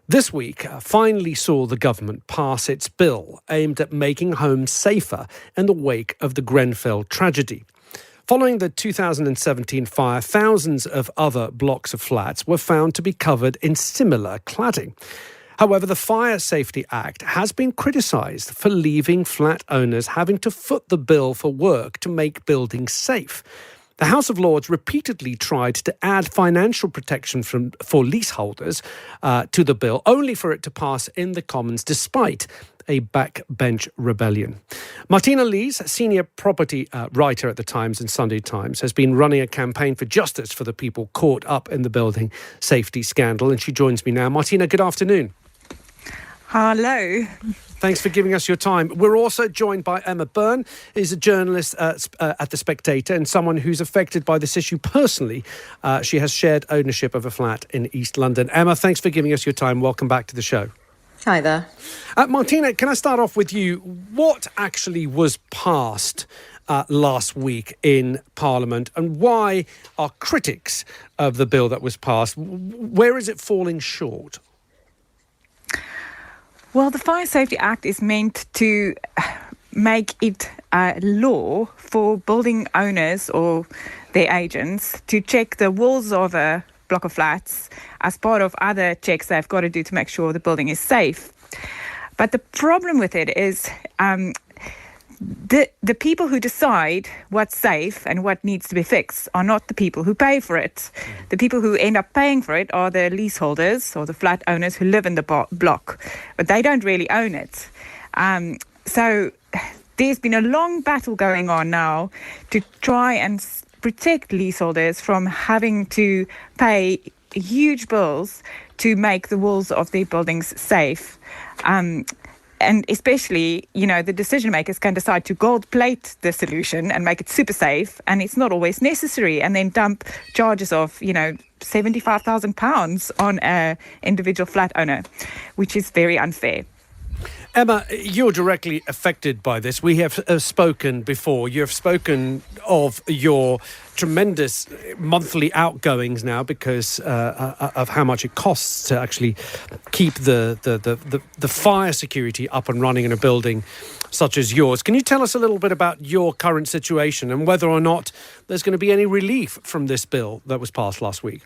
This week finally saw the government pass its bill aimed at making homes safer in the wake of the Grenfell tragedy. Following the 2017 fire, thousands of other blocks of flats were found to be covered in similar cladding. However, the Fire Safety Act has been criticised for leaving flat owners having to foot the bill for work to make buildings safe. The House of Lords repeatedly tried to add financial protection for leaseholders to the bill, only for it to pass in the Commons despite a backbench rebellion. Martina Lees, senior property writer at the Times and Sunday Times, has been running a campaign for justice for the people caught up in the building safety scandal, and she joins me now. Martina, good afternoon. Hello. Thanks for giving us your time. We're also joined by Emma Byrne, who's a journalist at The Spectator and someone who's affected by this issue personally. She has shared ownership of a flat in East London. Emma, thanks for giving us your time. Welcome back to the show. Hi there. Martina, can I start off with you? What actually was passed last week in Parliament, and why are critics of the bill that was passed, where is it falling short? Well, the Fire Safety Act is meant to make it a law for building owners or their agents to check the walls of a block of flats as part of other checks they've got to do to make sure the building is safe. But the problem with it is the people who decide what's safe and what needs to be fixed are not the people who pay for it. The people who end up paying for it are the leaseholders or the flat owners who live in the block, but they don't really own it. So there's been a long battle going on now to try and protect leaseholders from having to pay huge bills to make the walls of their buildings safe. And especially, the decision makers can decide to gold plate the solution and make it super safe, and it's not always necessary, and then dump charges of, £75,000 on an individual flat owner, which is very unfair. Emma, you're directly affected by this. We have spoken before. You have spoken of your tremendous monthly outgoings now because of how much it costs to actually keep the fire security up and running in a building such as yours. Can you tell us a little bit about your current situation and whether or not there's going to be any relief from this bill that was passed last week?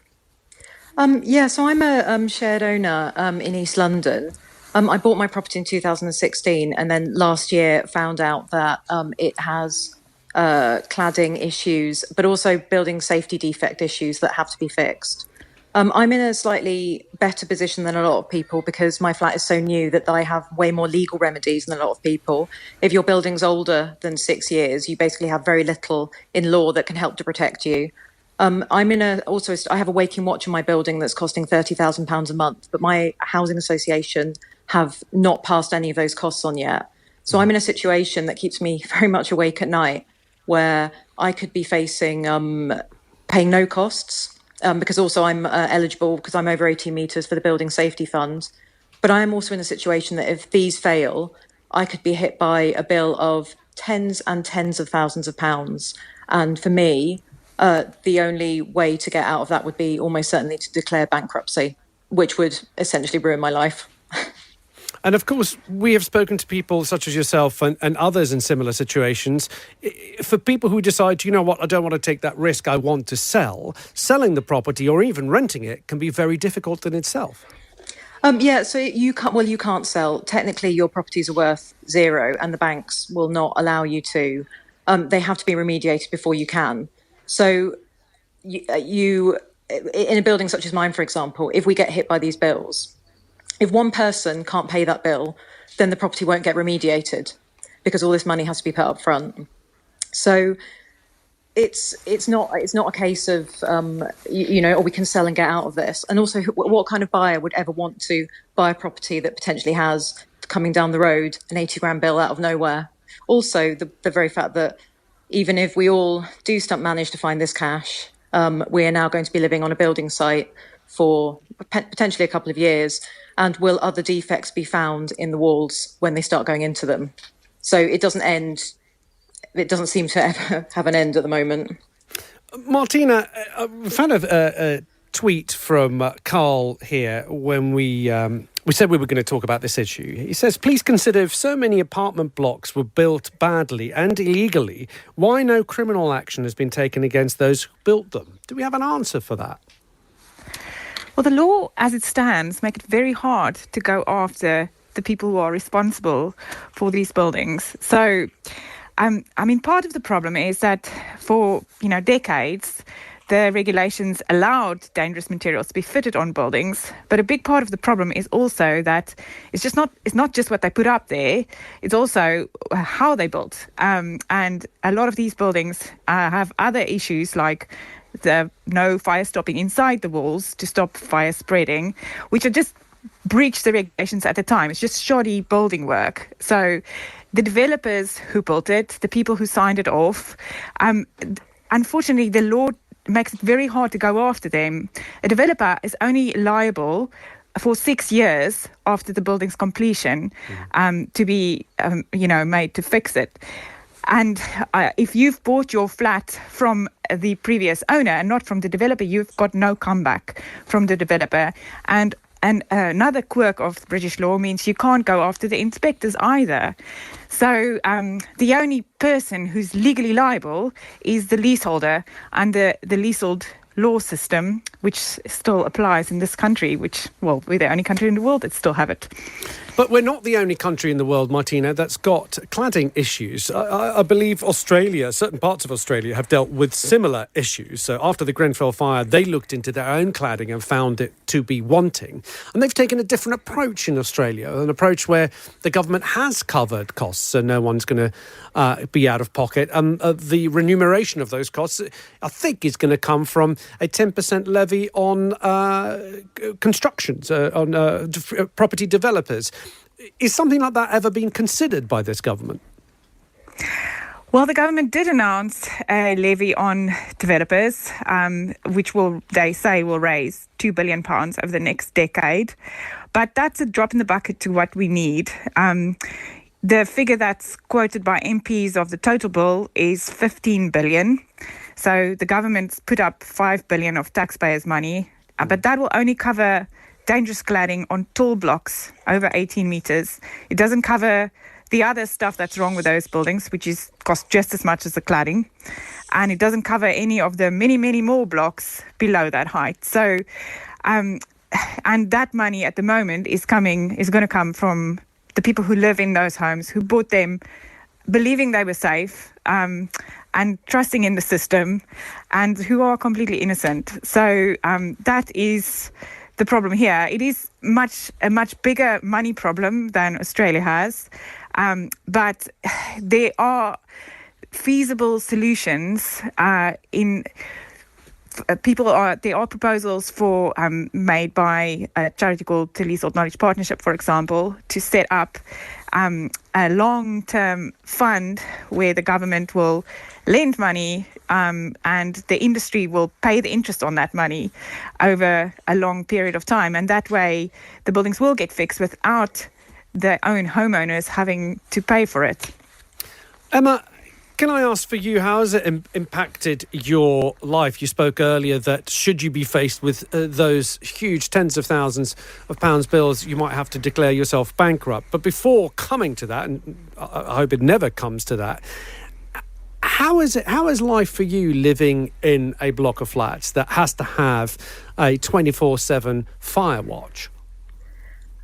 So I'm a shared owner in East London. I bought my property in 2016 and then last year found out that it has cladding issues, but also building safety defect issues that have to be fixed. I'm in a slightly better position than a lot of people because my flat is so new that I have way more legal remedies than a lot of people. If your building's older than 6 years, you basically have very little in law that can help to protect you. I have a waking watch in my building that's costing £30,000 a month, but my housing association have not passed any of those costs on yet. So I'm in a situation that keeps me very much awake at night where I could be facing paying no costs because also I'm eligible because I'm over 18 metres for the Building Safety Fund. But I am also in a situation that if these fail, I could be hit by a bill of tens and tens of thousands of pounds. And for me, the only way to get out of that would be almost certainly to declare bankruptcy, which would essentially ruin my life. And of course, we have spoken to people such as yourself and others in similar situations. For people who decide, you know what, I don't want to take that risk, I want to sell, selling the property or even renting it can be very difficult in itself. So you can't sell. Technically, your properties are worth zero and the banks will not allow you to. They have to be remediated before you can. So you in a building such as mine, for example, if we get hit by these bills, if one person can't pay that bill, then the property won't get remediated because all this money has to be put up front. So it's not a case of we can sell and get out of this. And also, what kind of buyer would ever want to buy a property that potentially has coming down the road an 80 grand bill out of nowhere? Also, the very fact that even if we all do manage to find this cash, we are now going to be living on a building site for potentially a couple of years. And will other defects be found in the walls when they start going into them? So it doesn't end. It doesn't seem to ever have an end at the moment. Martina, we found tweet from Carl here when we said we were going to talk about this issue. He says, please consider if so many apartment blocks were built badly and illegally, why no criminal action has been taken against those who built them? Do we have an answer for that? Well, the law as it stands make it very hard to go after the people who are responsible for these buildings. So, part of the problem is that for, decades, the regulations allowed dangerous materials to be fitted on buildings, but a big part of the problem is also that it's not just what they put up there, it's also how they built. And a lot of these buildings have other issues like the no fire stopping inside the walls to stop fire spreading, which are just breached the regulations at the time. It's just shoddy building work. So the developers who built it, the people who signed it off, unfortunately the law makes it very hard to go after them. A developer is only liable for 6 years after the building's completion to be, made to fix it. And if you've bought your flat from the previous owner and not from the developer, you've got no comeback from the developer. And another quirk of British law means you can't go after the inspectors either. So the only person who's legally liable is the leaseholder under the leasehold law system, which still applies in this country, we're the only country in the world that still have it. But we're not the only country in the world, Martina, that's got cladding issues. I believe Australia, certain parts of Australia, have dealt with similar issues. So after the Grenfell fire, they looked into their own cladding and found it to be wanting. And they've taken a different approach in Australia, an approach where the government has covered costs, so no one's going to be out of pocket. And the remuneration of those costs, I think, is going to come from a 10% levy on constructions, on property developers. Is something like that ever been considered by this government? Well, the government did announce a levy on developers, which they say will raise £2 billion over the next decade. But that's a drop in the bucket to what we need. The figure that's quoted by MPs of the total bill is 15 billion. So the government's put up 5 billion of taxpayers' money, but that will only cover dangerous cladding on tall blocks over 18 metres. It doesn't cover the other stuff that's wrong with those buildings, which cost just as much as the cladding. And it doesn't cover any of the many, many more blocks below that height. So, and that money at the moment is going to come from the people who live in those homes, who bought them believing they were safe, and trusting in the system, and who are completely innocent. So that is the problem here. It is a much bigger money problem than Australia has, but there are feasible solutions. There are proposals made by a charity called the Leasehold Knowledge Partnership, for example, to set up a long-term fund where the government will lend money and the industry will pay the interest on that money over a long period of time. And that way the buildings will get fixed without their own homeowners having to pay for it. Emma, can I ask for you, how has it impacted your life? You spoke earlier that should you be faced with those huge tens of thousands of pounds bills, you might have to declare yourself bankrupt. But before coming to that, and I hope it never comes to that, how is life for you living in a block of flats that has to have a 24/7 fire watch?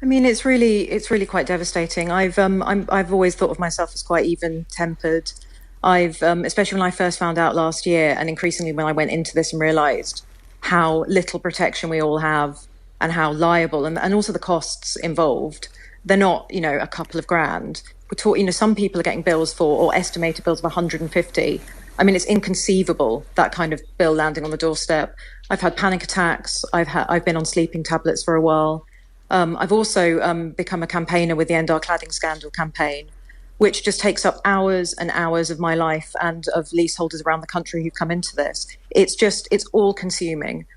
I mean, it's really quite devastating. I've always thought of myself as quite even-tempered. Especially when I first found out last year, and increasingly when I went into this and realised how little protection we all have and how liable and also the costs involved. They're not, a couple of grand. We're talking, some people are getting bills or estimated bills of 150. I mean, it's inconceivable, that kind of bill landing on the doorstep. I've had panic attacks. I've been on sleeping tablets for a while. I've also become a campaigner with the End Our Cladding Scandal campaign, which just takes up hours and hours of my life and of leaseholders around the country who come into this. It's all consuming.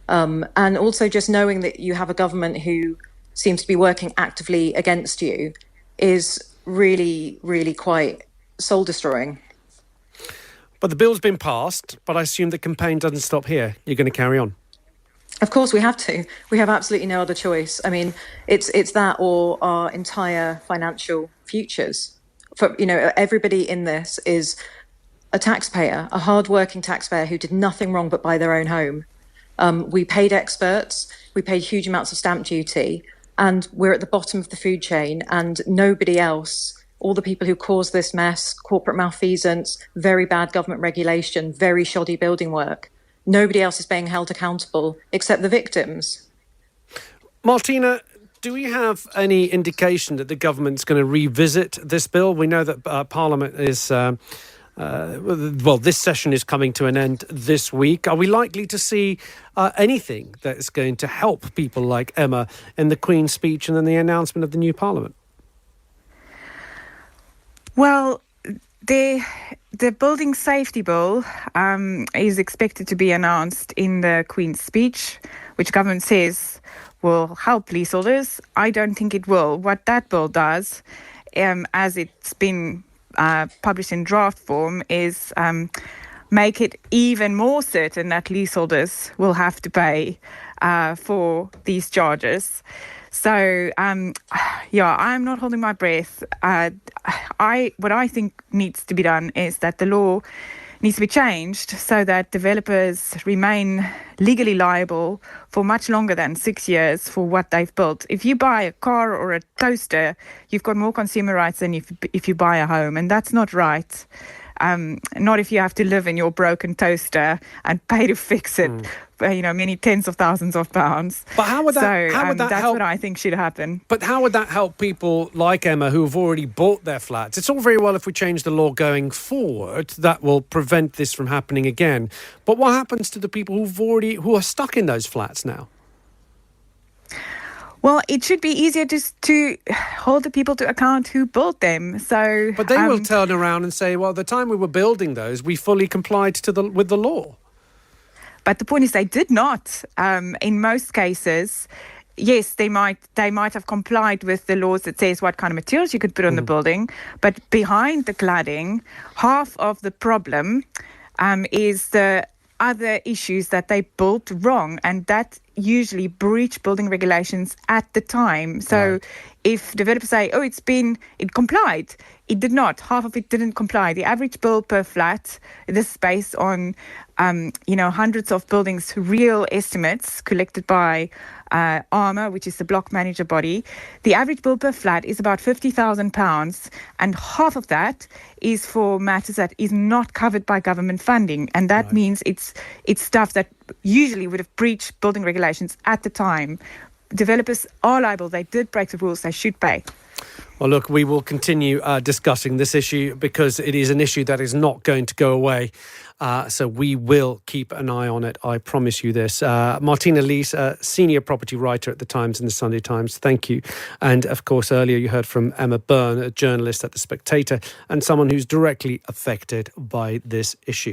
And also just knowing that you have a government who seems to be working actively against you is really, really quite soul destroying. But the bill's been passed, but I assume the campaign doesn't stop here. You're going to carry on. Of course, we have to. We have absolutely no other choice. I mean, it's that or our entire financial futures. For everybody in this is a taxpayer, a hard-working taxpayer who did nothing wrong but buy their own home. We paid experts, we paid huge amounts of stamp duty, and we're at the bottom of the food chain, and nobody else, all the people who caused this mess, corporate malfeasance, very bad government regulation, very shoddy building work, nobody else is being held accountable except the victims. Martina, do we have any indication that the government's going to revisit this bill? We know that Parliament is... this session is coming to an end this week. Are we likely to see anything that is going to help people like Emma in the Queen's speech and then the announcement of the new Parliament? Well, the Building Safety Bill is expected to be announced in the Queen's speech, which government says will help leaseholders. I don't think it will. What that bill does, as it's been published in draft form, is make it even more certain that leaseholders will have to pay for these charges. So, I'm not holding my breath. What I think needs to be done is that the law needs to be changed so that developers remain legally liable for much longer than 6 years for what they've built. If you buy a car or a toaster, you've got more consumer rights than if you buy a home, and that's not right. Not if you have to live in your broken toaster and pay to fix it, many tens of thousands of pounds. But how would that help? That's what I think should happen. But how would that help people like Emma who have already bought their flats? It's all very well if we change the law going forward, that will prevent this from happening again. But what happens to the people who are stuck in those flats now? Well, it should be easier just to hold the people to account who built them. But they will turn around and say, well, the time we were building those, we fully complied with the law. But the point is they did not. In most cases, yes, they might have complied with the laws that says what kind of materials you could put on the building. But behind the cladding, half of the problem is the other issues that they built wrong, and that usually breach building regulations at the time. So if developers say, it complied, it did not. Half of it didn't comply. The average bill per flat, this is based on hundreds of buildings, real estimates collected by ARMA, which is the block manager body. The average bill per flat is about £50,000, and half of that is for matters that is not covered by government funding, and that means it's stuff that usually would have breached building regulations at the time. Developers are liable. They did break the rules. They should pay. Well, look, we will continue discussing this issue because it is an issue that is not going to go away. So we will keep an eye on it. I promise you this. Martina Lees, senior property writer at The Times and The Sunday Times. Thank you. And of course, earlier you heard from Emma Byrne, a journalist at The Spectator and someone who's directly affected by this issue.